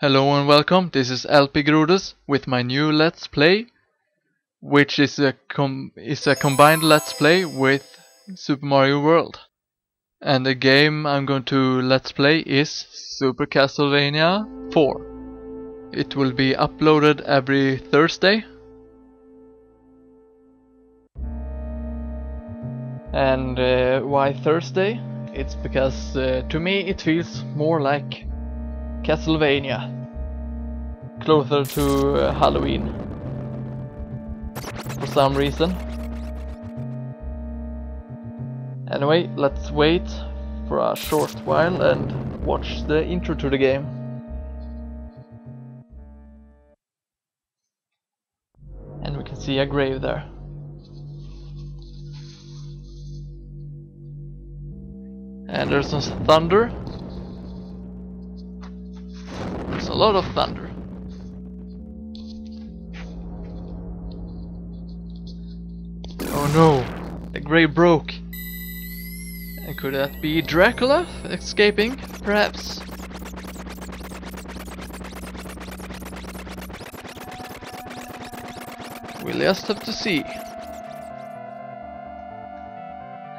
Hello and welcome, this is LPGrodus with my new Let's Play, which is a combined Let's Play with Super Mario World. And the game I'm going to Let's Play is Super Castlevania 4. It will be uploaded every Thursday. And why Thursday? It's because to me it feels more like Castlevania, closer to Halloween for some reason. Anyway, let's wait for a short while and watch the intro to the game. And we can see a grave there. And there's some thunder. There's a lot of thunder. Oh no, the grave broke. And could that be Dracula escaping, perhaps? We'll just have to see.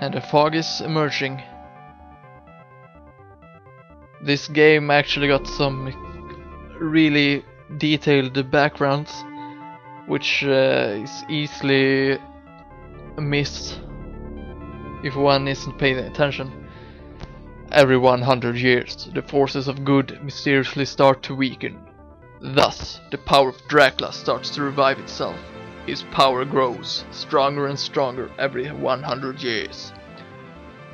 And the fog is emerging. This game actually got some really detailed backgrounds, which is easily missed if one isn't paying attention. Every 100 years, the forces of good mysteriously start to weaken. Thus, the power of Dracula starts to revive itself. His power grows stronger and stronger every 100 years.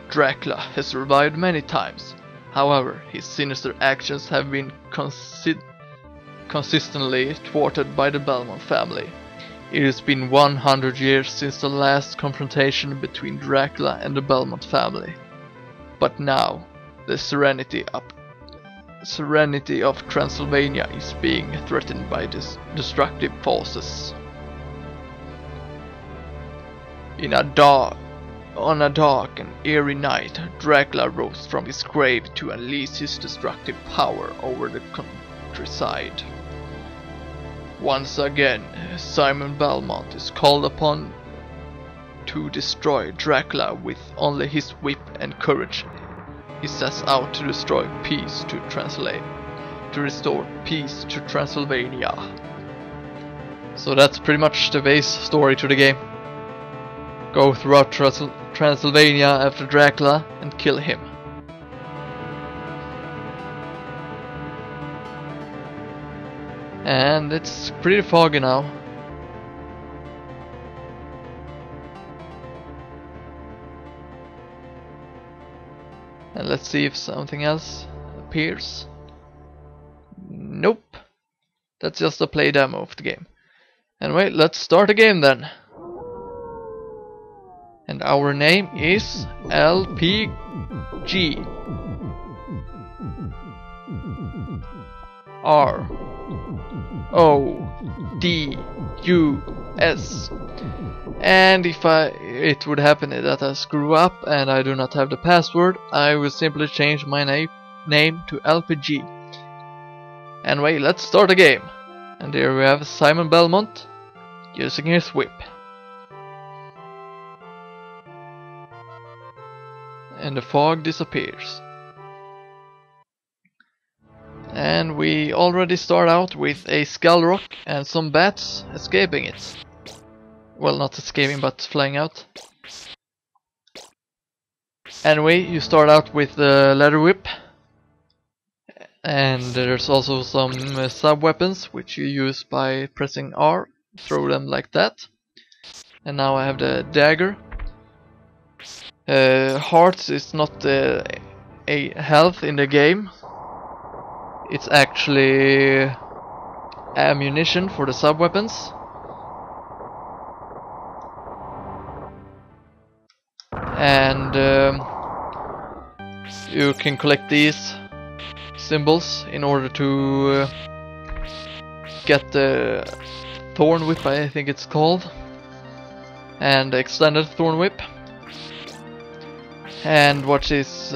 Dracula has revived many times. However, his sinister actions have been consistently thwarted by the Belmont family. It has been 100 years since the last confrontation between Dracula and the Belmont family. But now, the serenity of Transylvania is being threatened by destructive forces. On a dark and eerie night, Dracula rose from his grave to unleash his destructive power over the countryside. Once again, Simon Belmont is called upon to destroy Dracula with only his whip and courage. He sets out to restore peace to Transylvania. So that's pretty much the base story to the game. Go throughout Transylvania after Dracula and kill him. And it's pretty foggy now. And let's see if something else appears. Nope. That's just a play demo of the game. Anyway, let's start the game then. And our name is LPG. RODUS. And if it would happen that I screw up and I do not have the password, I will simply change my name to LPG. Anyway, let's start the game. And there we have Simon Belmont using his whip. And the fog disappears. And we already start out with a skull rock and some bats escaping it. Well, not escaping, but flying out. Anyway, you start out with the leather whip. And there's also some sub-weapons, which you use by pressing R. Throw them like that. And now I have the dagger. Hearts is not a health in the game. It's actually ammunition for the sub-weapons. And you can collect these symbols in order to get the thorn whip, I think it's called, and the extended thorn whip. And which is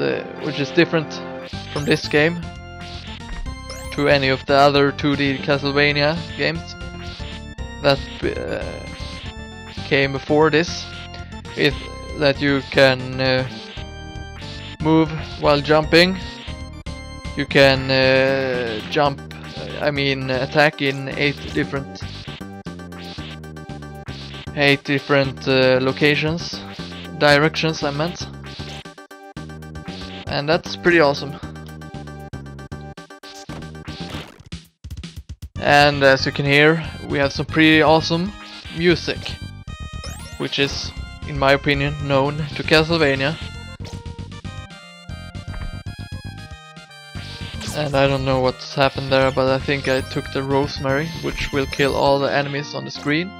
different from this game to any of the other 2D Castlevania games that came before this, is that you can move while jumping. You can attack in 8 different locations, directions I meant, and that's pretty awesome. And as you can hear, we have some pretty awesome music, which is, in my opinion, known to Castlevania. And I don't know what's happened there, but I think I took the rosemary, which will kill all the enemies on the screen.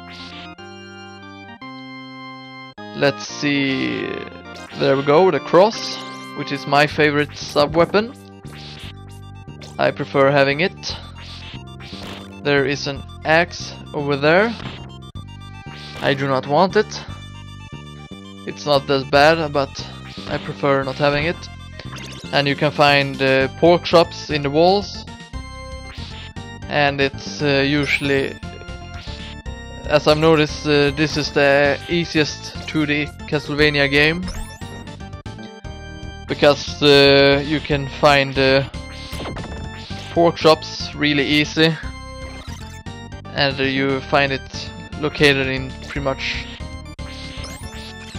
Let's see, there we go, the cross, which is my favorite sub-weapon. I prefer having it. There is an axe over there. I do not want it. It's not that bad, but I prefer not having it. And you can find pork chops in the walls. And it's usually, as I've noticed, this is the easiest 2D Castlevania game, because you can find pork chops really easy, and you find it located in pretty much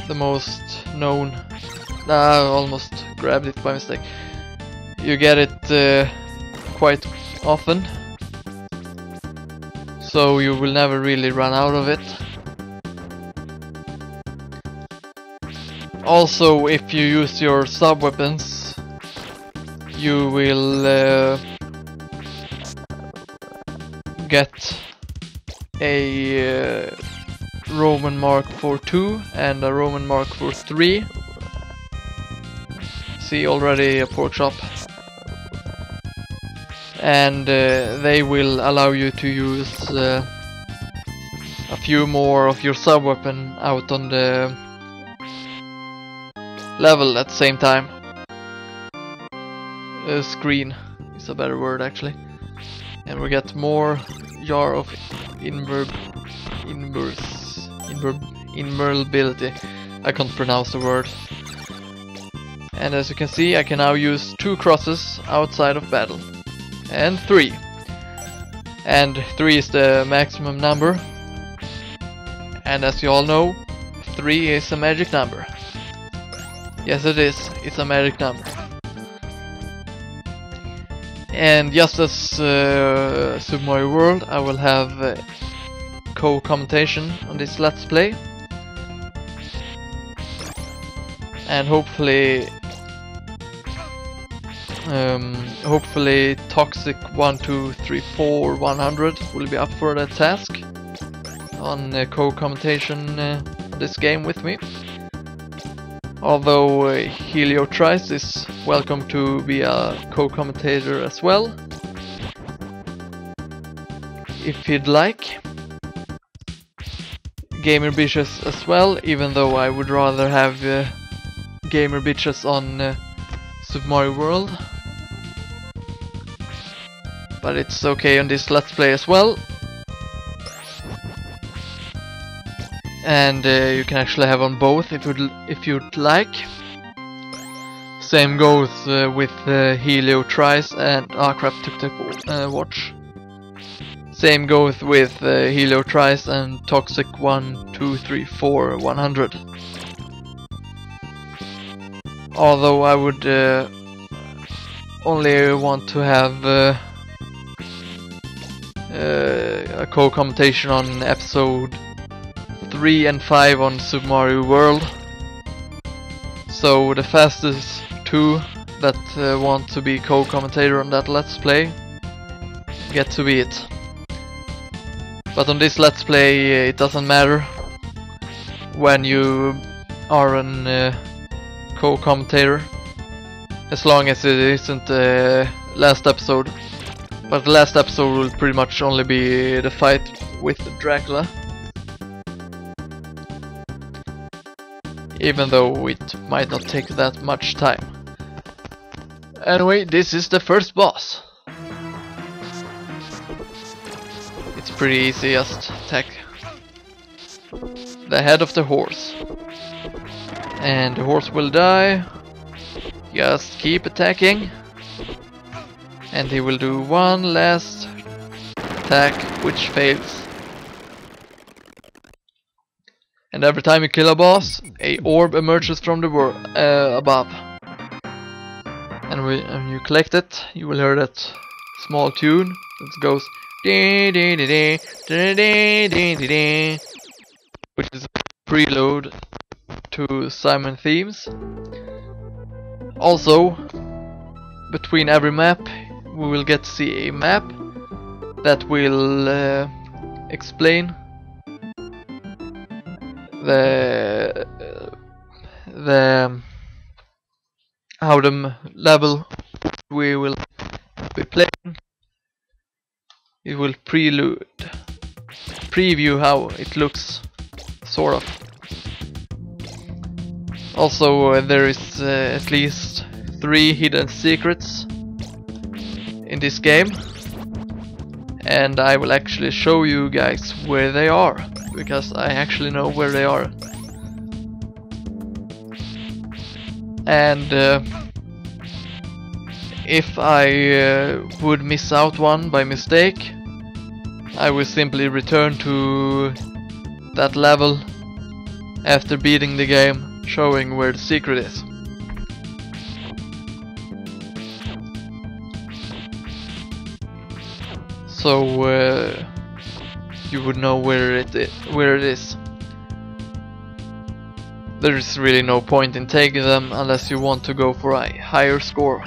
the most known. I almost grabbed it by mistake. You get it quite often, so you will never really run out of it. Also, if you use your sub-weapons, you will get a Roman Mark for 2 and a Roman Mark for 3. See, already a pork chop. And they will allow you to use a few more of your sub-weapon out on the level at the same time. Screen is a better word actually. And we get more jar of invulnerability. I can't pronounce the word. And as you can see, I can now use 2 crosses outside of battle. And 3. And 3 is the maximum number. And as you all know, 3 is a magic number. Yes, it is. It's a magic number. And just as Super Mario World, I will have co-commentation on this Let's Play. And hopefully Toxic 1234 100 will be up for that task on co-commentation this game with me. Although Heliotrice is welcome to be a co-commentator as well, if he'd like. Gamer Bitches as well, even though I would rather have Gamer Bitches on Super Mario World. But it's okay on this Let's Play as well. And you can actually have on both if you'd like. Same goes with Heliotrice and crap, took the watch. Same goes with Heliotrice and Toxic 1234 100. Although I would only want to have a co-commentation on episode 3 and 5 on Super Mario World. So the fastest 2 that want to be co-commentator on that Let's Play get to be it. But on this Let's Play it doesn't matter when you are an co-commentator, as long as it isn't the last episode. But the last episode will pretty much only be the fight with Dracula. Even though it might not take that much time. Anyway, this is the first boss. it's pretty easy, just attack the head of the horse. And the horse will die. Just keep attacking. And he will do one last attack, which fails. And every time you kill a boss, a orb emerges from the world above. And when you collect it, you will hear that small tune that goes dee dee dee dee dee dee dee dee, which is a prelude to Simon themes. Also, between every map, we will get to see a map that will explain the how the level we will be playing. It will preview how it looks, sort of. Also, there is at least 3 hidden secrets in this game, and I will actually show you guys where they are, because I actually know where they are. And if I would miss out one by mistake, I will simply return to that level after beating the game, showing where the secret is. So you would know where it is. There is really no point in taking them unless you want to go for a higher score.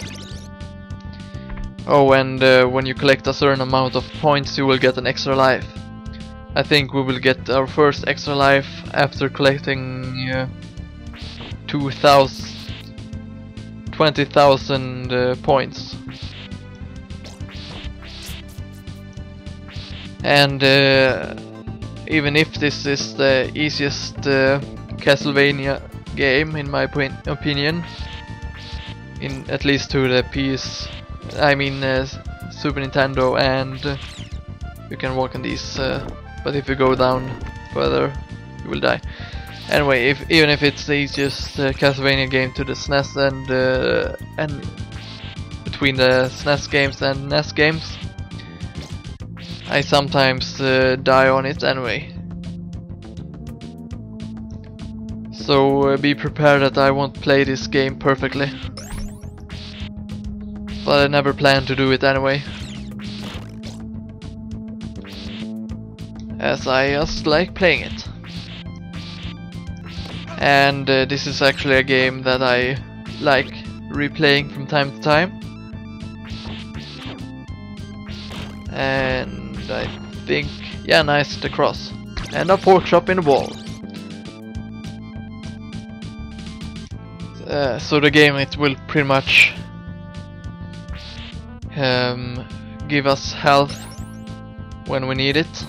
Oh, and when you collect a certain amount of points, you will get an extra life. I think we will get our first extra life after collecting 20,000 points. And even if this is the easiest Castlevania game, in my opinion, in at least to the Super Nintendo, and you can walk on these, but if you go down further, you will die. Anyway, even if it's the easiest Castlevania game to the SNES and between the SNES games and NES games, I sometimes die on it anyway. So be prepared that I won't play this game perfectly. But I never plan to do it anyway, as I just like playing it. And this is actually a game that I like replaying from time to time. And I think, yeah, nice, the cross. And a pork chop in the wall. So the game, it will pretty much give us health when we need it.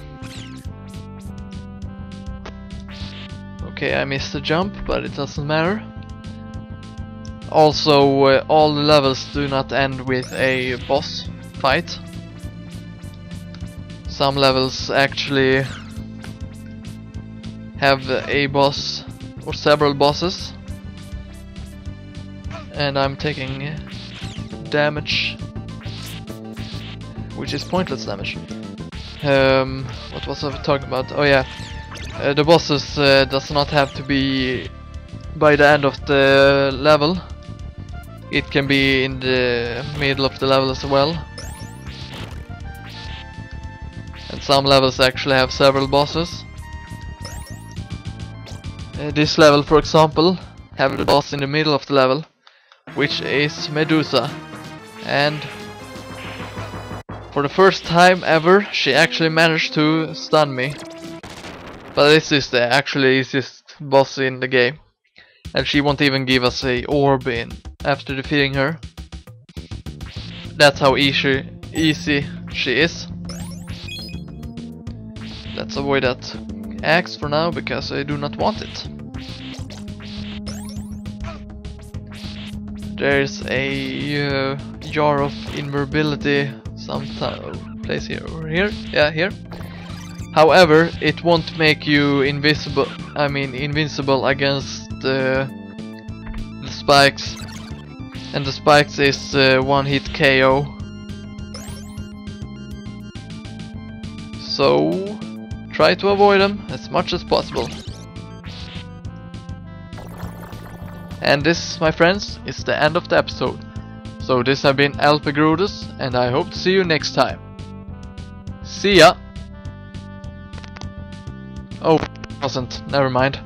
Okay, I missed the jump, but it doesn't matter. Also, all the levels do not end with a boss fight. Some levels actually have a boss or several bosses. And I'm taking damage, which is pointless damage. What was I talking about? Oh yeah, the bosses does not have to be by the end of the level. It can be in the middle of the level as well. And some levels actually have several bosses. This level, for example, have the boss in the middle of the level, which is Medusa. And for the first time ever, she actually managed to stun me. But this is the actually easiest boss in the game, and she won't even give us a orb in after defeating her. That's how easy she is. Let's avoid that axe for now, because I do not want it. There's a jar of invulnerability sometime place here or here. Yeah, here. However, it won't make you invincible against the spikes. And the spikes is one hit KO. So try to avoid them as much as possible. And this, my friends, is the end of the episode. So this has been LPGrodus, and I hope to see you next time. See ya! Oh, wasn't. Never mind.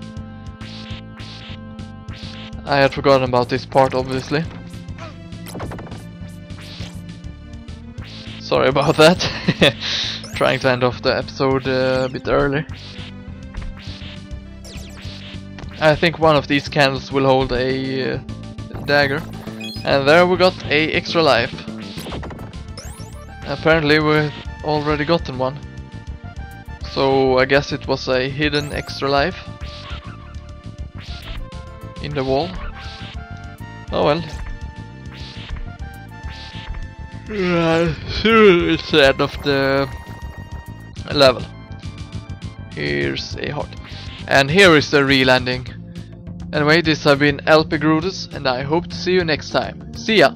I had forgotten about this part, obviously. Sorry about that. Trying to end off the episode a bit early. I think one of these candles will hold a dagger. And there we got a extra life. Apparently we've already gotten one. So I guess it was a hidden extra life in the wall. Oh well. It's the end of the level. Here's a heart. And here is the real ending. Anyway, this has been LPGrodus, and I hope to see you next time. See ya!